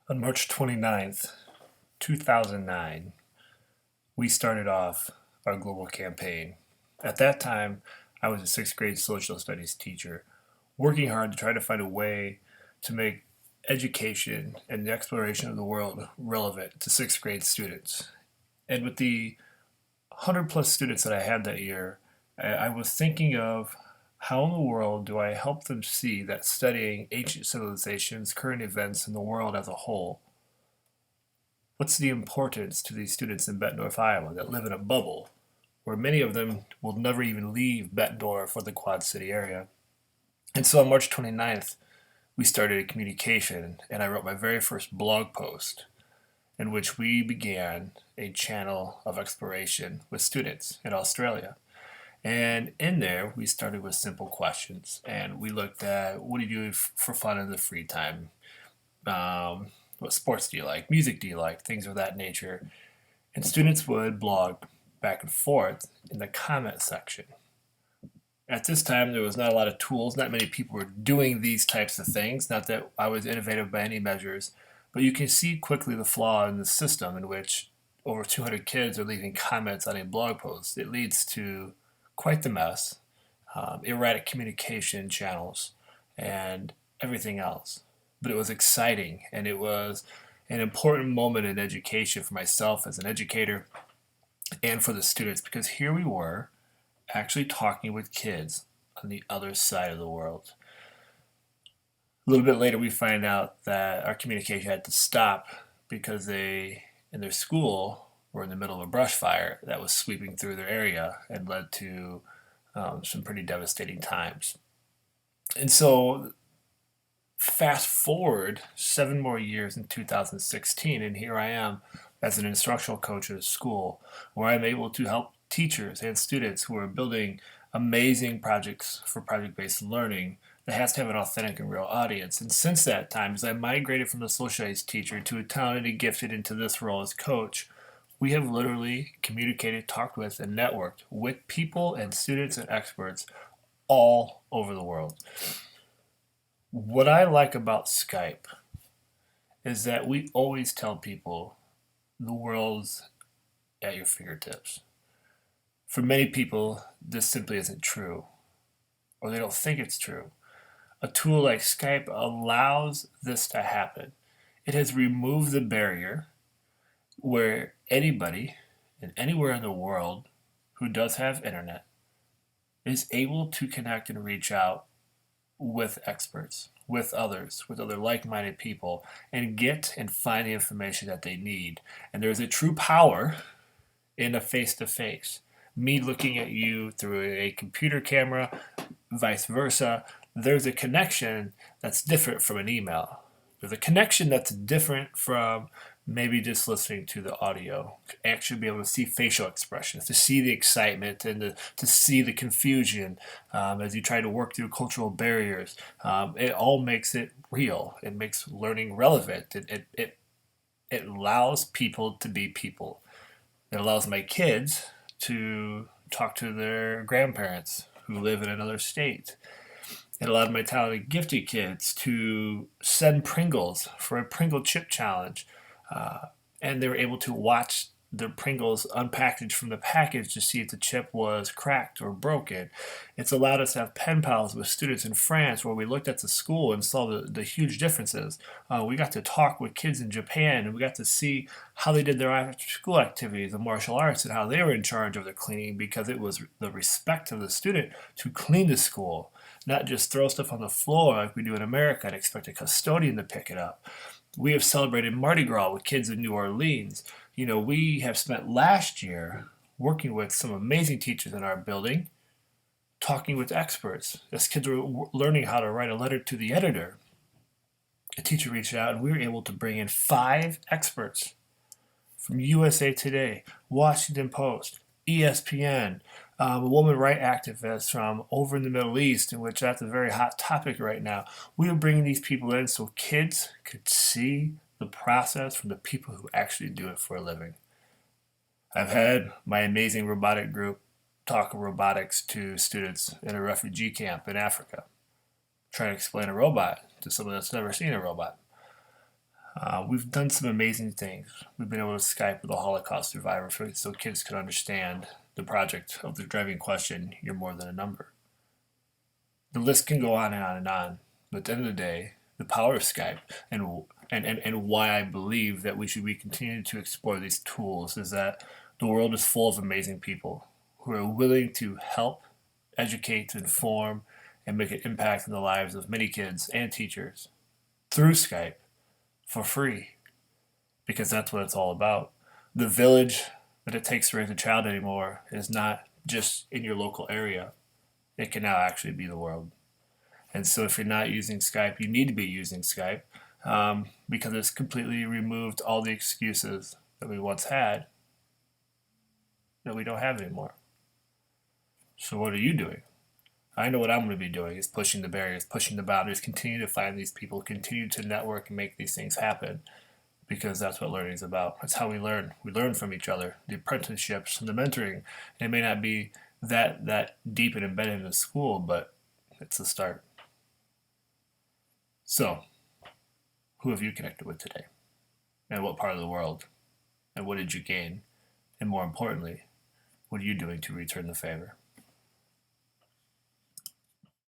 On March 29th, 2009, we started off our global campaign. At that time, I was a sixth grade social studies teacher, working hard to try to find a way to make education and the exploration of the world relevant to sixth grade students. And with the 100 plus students that I had that year, I was thinking of how in the world do I help them see that studying ancient civilizations, current events, and the world as a whole, what's the importance to these students in Bettendorf, Iowa that live in a bubble where many of them will never even leave Bettendorf or the Quad City area? And so on March 29th, we started a communication, and I wrote my very first blog post in which we began a channel of exploration with students in Australia. And in there, we started with simple questions, and we looked at what do you do for fun in the free time? What sports do you like? Music do you like? Things of that nature. And students would blog back and forth in the comment section. At this time, there was not a lot of tools. Not many people were doing these types of things. Not that I was innovative by any measures, but you can see quickly the flaw in the system in which over 200 kids are leaving comments on a blog post. It leads to quite the mess, erratic communication channels, and everything else. But it was exciting, and it was an important moment in education for myself as an educator and for the students, because here we were actually talking with kids on the other side of the world. A little bit later, we find out that our communication had to stop because they, in their school, were in the middle of a brush fire that was sweeping through their area and led to some pretty devastating times. And so, fast forward 7 more years in 2016, and here I am as an instructional coach at a school where I'm able to help teachers and students who are building amazing projects for project-based learning that has to have an authentic and real audience. And since that time, as I migrated from the social studies teacher to a talented and gifted into this role as coach, we have literally communicated, talked with, and networked with people and students and experts all over the world. What I like about Skype is that we always tell people the world's at your fingertips. For many people, this simply isn't true, or they don't think it's true. A tool like Skype allows this to happen. It has removed the barrier where anybody and anywhere in the world who does have internet is able to connect and reach out with experts, with others, with other like-minded people, and get and find the information that they need. And there's a true power in a face-to-face. Me looking at you through a computer camera, vice versa. There's a connection that's different from an email. There's a connection that's different from maybe just listening to the audio. Actually be able to see facial expressions, to see the excitement, and to see the confusion as you try to work through cultural barriers. It all makes it real. It makes learning relevant. It allows people to be people. It allows my kids to talk to their grandparents who live in another state. It allowed my talented, gifted kids to send Pringles for a Pringle chip challenge. And they were able to watch the Pringles unpackaged from the package to see if the chip was cracked or broken. It's allowed us to have pen pals with students in France where we looked at the school and saw the huge differences. We got to talk with kids in Japan, and we got to see how they did their after school activities and martial arts and how they were in charge of their cleaning, because it was the respect of the student to clean the school, not just throw stuff on the floor like we do in America and expect a custodian to pick it up. We have celebrated Mardi Gras with kids in New Orleans. We have spent last year working with some amazing teachers in our building, talking with experts. As kids were learning how to write a letter to the editor, a teacher reached out and we were able to bring in 5 experts from USA Today, Washington Post, ESPN, a woman rights activist from over in the Middle East, in which that's a very hot topic right now. We were bringing these people in so kids could see the process from the people who actually do it for a living. I've had my amazing robotic group talk robotics to students in a refugee camp in Africa, trying to explain a robot to someone that's never seen a robot. We've done some amazing things. We've been able to Skype with a Holocaust survivor so kids can understand the project of the driving question, "You're more than a number." The list can go on and on and on. But at the end of the day, the power of Skype and why I believe that we should be continuing to explore these tools is that the world is full of amazing people who are willing to help, educate, inform, and make an impact in the lives of many kids and teachers through Skype for free, because that's what it's all about. The village that it takes to raise a child anymore is not just in your local area. It can now actually be the world. And so if you're not using Skype, you need to be using Skype, because it's completely removed all the excuses that we once had that we don't have anymore. So what are you doing? I know what I'm going to be doing is pushing the barriers, pushing the boundaries, continue to find these people, continue to network and make these things happen, because that's what learning is about. That's how we learn. We learn from each other. The apprenticeships and the mentoring. And it may not be that deep and embedded in the school, but it's the start. So, who have you connected with today? And what part of the world? And what did you gain? And more importantly, what are you doing to return the favor?